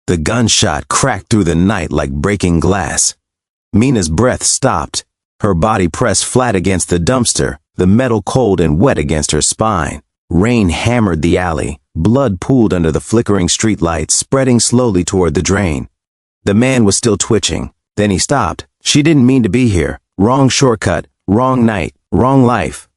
The gunshot cracked through the night like breaking glass. Mina's breath stopped. Her body pressed flat against the dumpster, the metal cold and wet against her spine. Rain hammered the alley. Blood pooled under the flickering streetlights, spreading slowly toward the drain. The man was still twitching. Then he stopped. She didn't mean to be here. Wrong shortcut, wrong night, wrong life.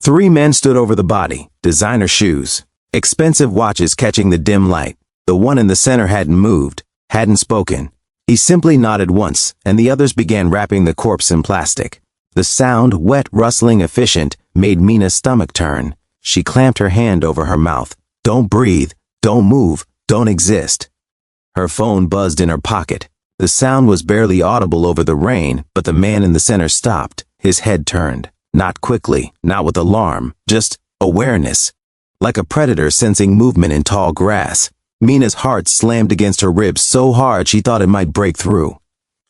3 men stood over the body, designer shoes, expensive watches catching the dim light. The one in the center hadn't moved, hadn't spoken. He simply nodded once, and the others began wrapping the corpse in plastic. The sound, wet, rustling, efficient, made Mina's stomach turn. She clamped her hand over her mouth. Don't breathe, don't move, don't exist. Her phone buzzed in her pocket. The sound was barely audible over the rain, but the man in the center stopped. His head turned. Not quickly, not with alarm, just awareness. Like a predator sensing movement in tall grass. Mina's heart slammed against her ribs so hard she thought it might break through.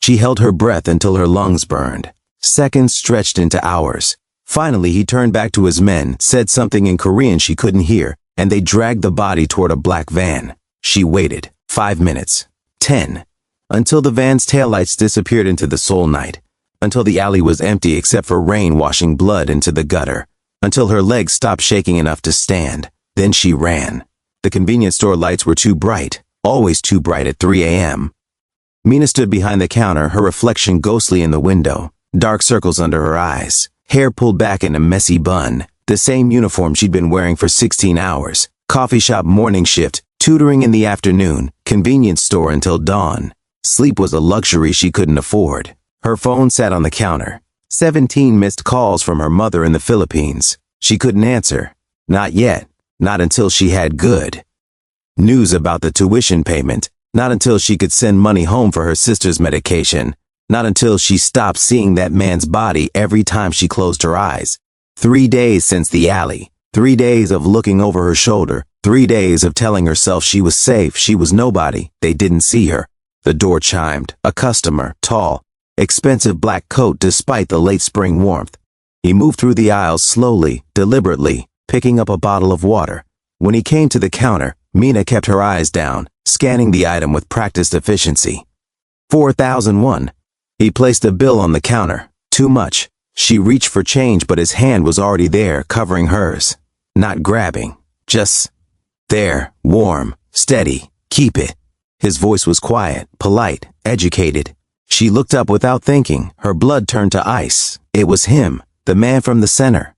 She held her breath until her lungs burned. Seconds stretched into hours. Finally, he turned back to his men, said something in Korean she couldn't hear, and they dragged the body toward a black van. She waited. 5 minutes. 10. Until the van's taillights disappeared into the Seoul night. Until the alley was empty except for rain washing blood into the gutter. Until her legs stopped shaking enough to stand. Then she ran. The convenience store lights were too bright. Always too bright at 3 a.m. Mina stood behind the counter, her reflection ghostly in the window. Dark circles under her eyes. Hair pulled back in a messy bun. The same uniform she'd been wearing for 16 hours. Coffee shop morning shift, tutoring in the afternoon, convenience store until dawn. Sleep was a luxury she couldn't afford. Her phone sat on the counter. 17 missed calls from her mother in the Philippines. She couldn't answer. Not yet. Not until she had good news about the tuition payment. Not until she could send money home for her sister's medication. Not until she stopped seeing that man's body every time she closed her eyes. 3 days since the alley. 3 days of looking over her shoulder. 3 days of telling herself she was safe, she was nobody. They didn't see her. The door chimed. A customer, tall, expensive black coat despite the late spring warmth. He moved through the aisles slowly, deliberately, picking up a bottle of water. When he came to the counter, Mina kept her eyes down, scanning the item with practiced efficiency. 4,001. He placed a bill on the counter. Too much. She reached for change, but his hand was already there, covering hers. Not grabbing. Just there, warm, steady. Keep it. His voice was quiet, polite, educated. She looked up without thinking. Her blood turned to ice. It was him, the man from the center.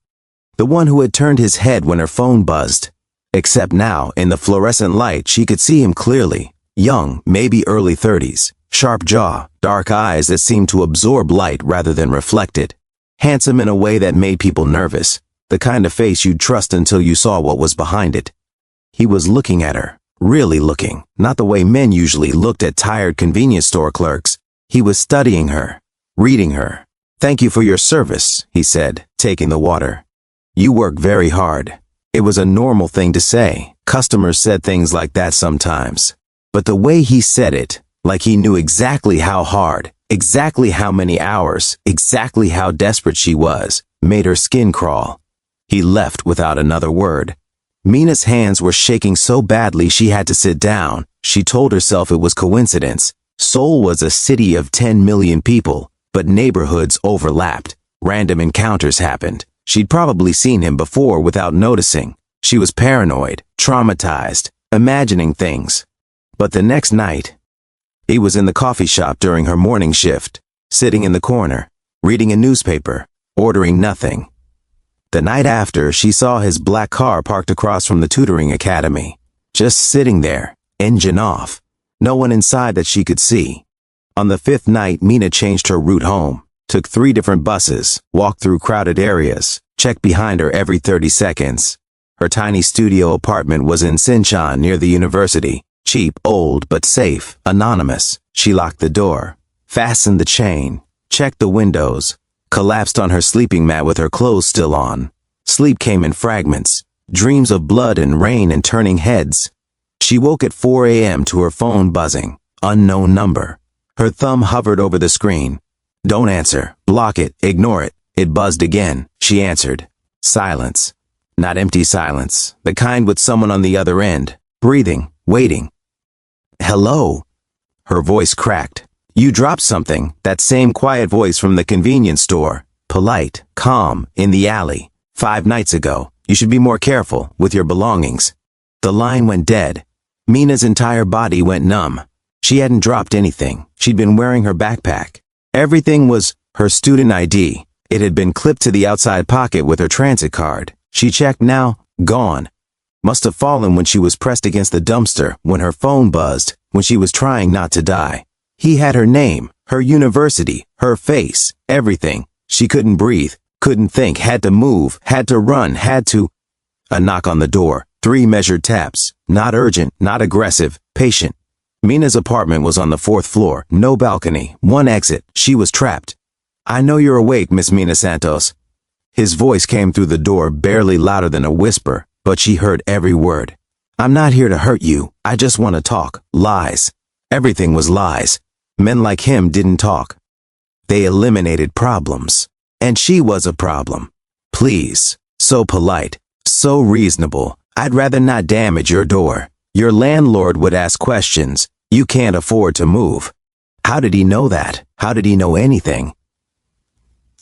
The one who had turned his head when her phone buzzed. Except now, in the fluorescent light, she could see him clearly. Young, maybe early 30s. Sharp jaw, dark eyes that seemed to absorb light rather than reflect it. Handsome in a way that made people nervous. The kind of face you'd trust until you saw what was behind it. He was looking at her. Really looking. Not the way men usually looked at tired convenience store clerks. He was studying her. Reading her. "Thank you for your service," he said, taking the water. "You work very hard." It was a normal thing to say. Customers said things like that sometimes. But the way he said it, like he knew exactly how hard, exactly how many hours, exactly how desperate she was, made her skin crawl. He left without another word. Mina's hands were shaking so badly she had to sit down. She told herself it was coincidence. Seoul was a city of 10 million people, but neighborhoods overlapped. Random encounters happened. She'd probably seen him before without noticing. She was paranoid, traumatized, imagining things. But the next night, he was in the coffee shop during her morning shift, sitting in the corner, reading a newspaper, ordering nothing. The night after, she saw his black car parked across from the tutoring academy, just sitting there, engine off. No one inside that she could see. On the 5th night, Mina changed her route home, took 3 different buses, walked through crowded areas, checked behind her every 30 seconds. Her tiny studio apartment was in Sinchon near the university. Cheap, old, but safe, anonymous. She locked the door, fastened the chain, checked the windows, collapsed on her sleeping mat with her clothes still on. Sleep came in fragments, dreams of blood and rain and turning heads. She woke at 4 a.m. to her phone buzzing. Unknown number. Her thumb hovered over the screen. "Don't answer. Block it. Ignore it." It buzzed again. She answered. Silence. Not empty silence. The kind with someone on the other end. Breathing. Waiting. "Hello." Her voice cracked. You dropped something, that same quiet voice from the convenience store. Polite, calm, in the alley. 5 nights ago. You should be more careful with your belongings. The line went dead. Mina's entire body went numb. She hadn't dropped anything. She'd been wearing her backpack. Everything was her student ID. It had been clipped to the outside pocket with her transit card. She checked now, gone. Must have fallen when she was pressed against the dumpster, when her phone buzzed, when she was trying not to die. He had her name, her university, her face, everything. She couldn't breathe, couldn't think, had to move, had to run, had to... A knock on the door, 3 measured taps. Not urgent, not aggressive, patient. Mina's apartment was on the 4th floor, no balcony, 1 exit. She was trapped. I know you're awake, Miss Mina Santos. His voice came through the door, barely louder than a whisper, but she heard every word. I'm not here to hurt you. I just want to talk. Lies. Everything was lies. Men like him didn't talk. They eliminated problems. And she was a problem. Please. So polite. So reasonable. I'd rather not damage your door. Your landlord would ask questions. You can't afford to move. How did he know that? How did he know anything?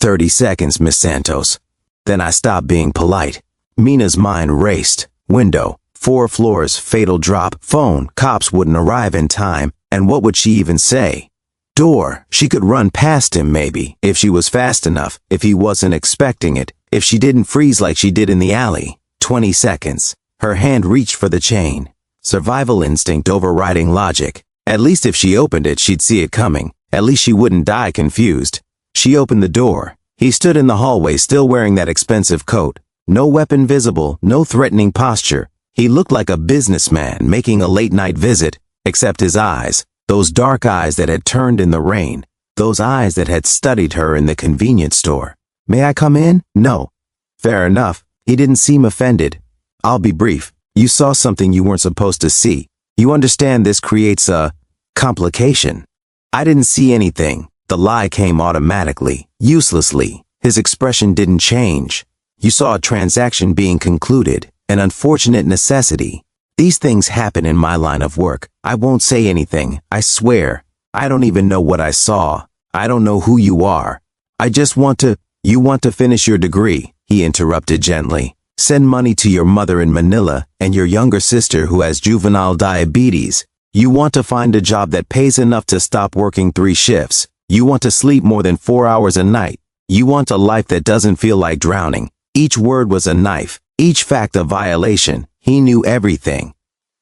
30 seconds, Miss Santos. Then I stopped being polite. Mina's mind raced. Window, 4 floors, fatal drop, phone, cops wouldn't arrive in time, and what would she even say? Door, she could run past him maybe, if she was fast enough, if he wasn't expecting it, if she didn't freeze like she did in the alley. 20 seconds. Her hand reached for the chain. Survival instinct overriding logic. At least if she opened it, she'd see it coming. At least she wouldn't die confused. She opened the door. He stood in the hallway still wearing that expensive coat. No weapon visible, no threatening posture. He looked like a businessman making a late-night visit, except his eyes, those dark eyes that had turned in the rain, those eyes that had studied her in the convenience store. May I come in? No. Fair enough. He didn't seem offended. I'll be brief. You saw something you weren't supposed to see. You understand this creates a complication. I didn't see anything. The lie came automatically, uselessly. His expression didn't change. You saw a transaction being concluded, an unfortunate necessity. These things happen in my line of work. I won't say anything, I swear. I don't even know what I saw. I don't know who you are. I just want to... You want to finish your degree, he interrupted gently. Send money to your mother in Manila and your younger sister who has juvenile diabetes. You want to find a job that pays enough to stop working 3 shifts. You want to sleep more than 4 hours a night. You want a life that doesn't feel like drowning. Each word was a knife, each fact a violation. He knew everything.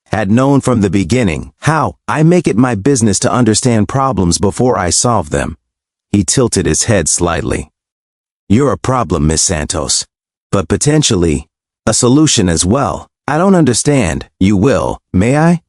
Had known from the beginning. How? I make it my business to understand problems before I solve them. He tilted his head slightly. You're a problem, Miss Santos. But potentially, a solution as well. I don't understand. You will. May I?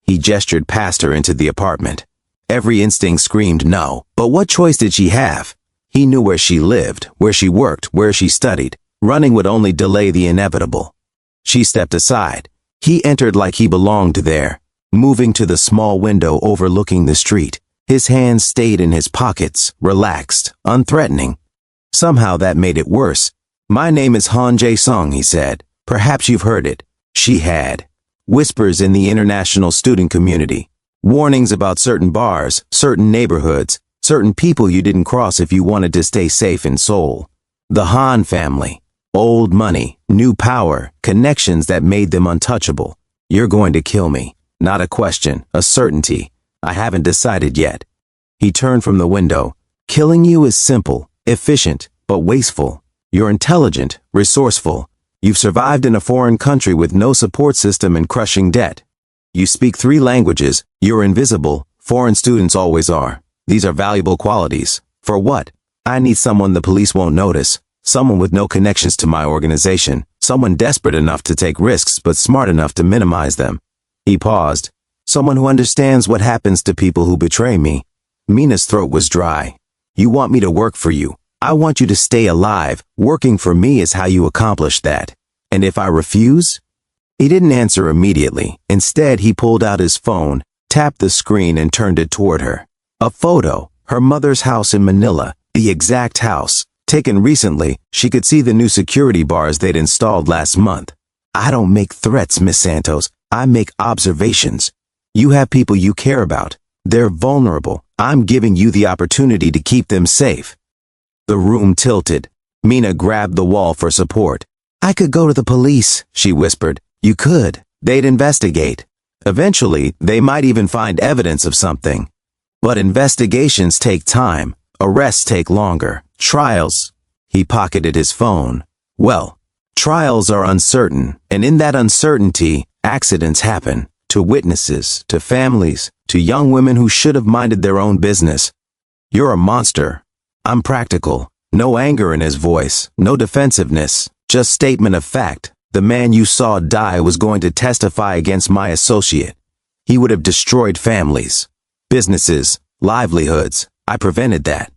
He gestured past her into the apartment. Every instinct screamed no. But what choice did she have? He knew where she lived, where she worked, where she studied. Running would only delay the inevitable. She stepped aside. He entered like he belonged there, moving to the small window overlooking the street. His hands stayed in his pockets, relaxed, unthreatening. Somehow that made it worse. My name is Han Jae-sung, he said. Perhaps you've heard it. She had. Whispers in the international student community. Warnings about certain bars, certain neighborhoods, certain people you didn't cross if you wanted to stay safe in Seoul. The Han family. Old money, new power, connections that made them untouchable. You're going to kill me. Not a question, a certainty. I haven't decided yet. He turned from the window. Killing you is simple, efficient, but wasteful. You're intelligent, resourceful. You've survived in a foreign country with no support system and crushing debt. You speak 3 languages. You're invisible. Foreign students always are. These are valuable qualities. For what? I need someone the police won't notice. Someone with no connections to my organization. Someone desperate enough to take risks but smart enough to minimize them. He paused. Someone who understands what happens to people who betray me. Mina's throat was dry. You want me to work for you. I want you to stay alive. Working for me is how you accomplish that. And if I refuse? He didn't answer immediately. Instead, he pulled out his phone, tapped the screen and turned it toward her. A photo. Her mother's house in Manila. The exact house. Taken recently, she could see the new security bars they'd installed last month. I don't make threats, Miss Santos. I make observations. You have people you care about. They're vulnerable. I'm giving you the opportunity to keep them safe. The room tilted. Mina grabbed the wall for support. I could go to the police, she whispered. You could. They'd investigate. Eventually, they might even find evidence of something. But investigations take time. Arrests take longer. Trials. He pocketed his phone. Well, trials are uncertain, and in that uncertainty, accidents happen. To witnesses, to families, to young women who should have minded their own business. You're a monster. I'm practical. No anger in his voice, no defensiveness, just statement of fact. The man you saw die was going to testify against my associate. He would have destroyed families, businesses, livelihoods. I prevented that.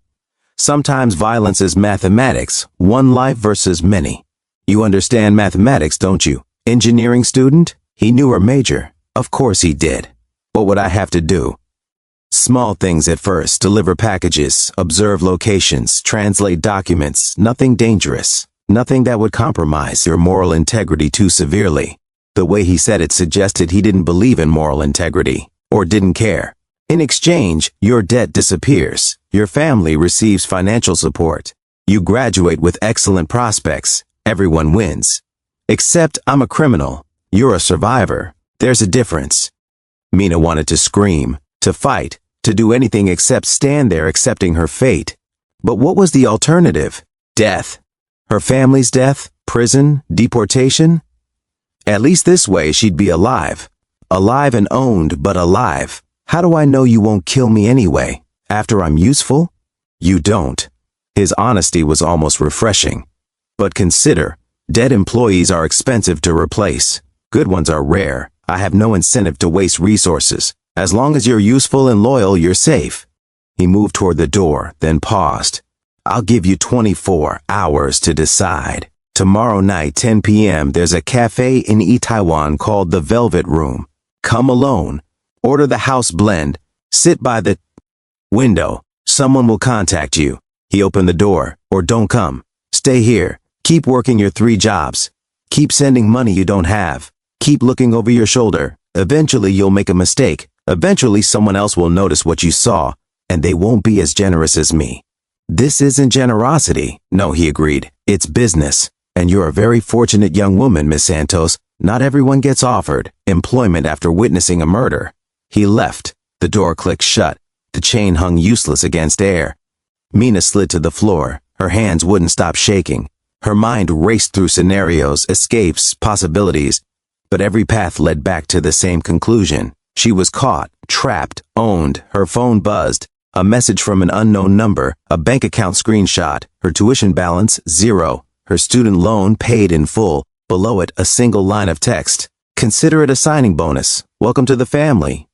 Sometimes violence is mathematics, one life versus many. You understand mathematics, don't you? Engineering student? He knew her major. Of course he did. What would I have to do? Small things at first, deliver packages, observe locations, translate documents, nothing dangerous, nothing that would compromise your moral integrity too severely. The way he said it suggested he didn't believe in moral integrity, or didn't care. In exchange, your debt disappears, your family receives financial support, you graduate with excellent prospects, everyone wins. Except I'm a criminal, you're a survivor. There's a difference. Mina wanted to scream, to fight, to do anything except stand there accepting her fate. But what was the alternative? Death. Her family's death? Prison? Deportation? At least this way she'd be alive. Alive and owned, but alive. How do I know you won't kill me anyway? After I'm useful? You don't. His honesty was almost refreshing. But consider, dead employees are expensive to replace. Good ones are rare. I have no incentive to waste resources. As long as you're useful and loyal, you're safe. He moved toward the door, then paused. I'll give you 24 hours to decide. Tomorrow night, 10 p.m., there's a cafe in Itaewon called the Velvet Room. Come alone. Order the house blend. Sit by the window. Someone will contact you. He opened the door. Or don't come. Stay here. Keep working your 3 jobs. Keep sending money you don't have. Keep looking over your shoulder. Eventually you'll make a mistake. Eventually someone else will notice what you saw, and they won't be as generous as me. This isn't generosity. No, he agreed. It's business. And you're a very fortunate young woman, Miss Santos. Not everyone gets offered employment after witnessing a murder. He left. The door clicked shut. The chain hung useless against air. Mina slid to the floor. Her hands wouldn't stop shaking. Her mind raced through scenarios, escapes, possibilities. But every path led back to the same conclusion. She was caught, trapped, owned. Her phone buzzed. A message from an unknown number, a bank account screenshot, her tuition balance, 0, her student loan paid in full. Below it, a single line of text. Consider it a signing bonus. Welcome to the family.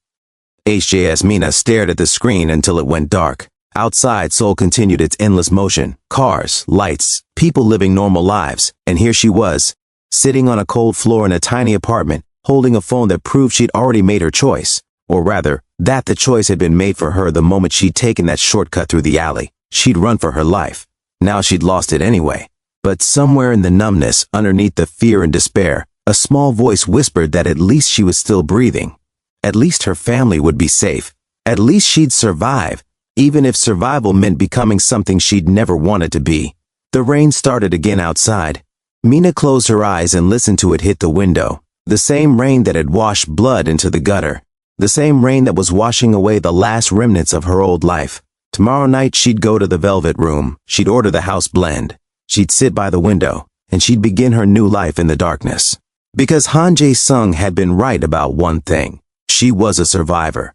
HJS Mina stared at the screen until it went dark. Outside, Seoul continued its endless motion. Cars, lights, people living normal lives. And here she was, sitting on a cold floor in a tiny apartment, holding a phone that proved she'd already made her choice. Or rather, that the choice had been made for her the moment she'd taken that shortcut through the alley. She'd run for her life. Now she'd lost it anyway. But somewhere in the numbness, underneath the fear and despair, a small voice whispered that at least she was still breathing. At least her family would be safe. At least she'd survive, even if survival meant becoming something she'd never wanted to be. The rain started again outside. Mina closed her eyes and listened to it hit the window. The same rain that had washed blood into the gutter. The same rain that was washing away the last remnants of her old life. Tomorrow night she'd go to the Velvet Room. She'd order the house blend. She'd sit by the window, and she'd begin her new life in the darkness. Because Han Jae-sung had been right about one thing. She was a survivor.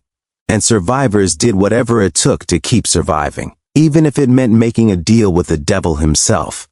And survivors did whatever it took to keep surviving, even if it meant making a deal with the devil himself.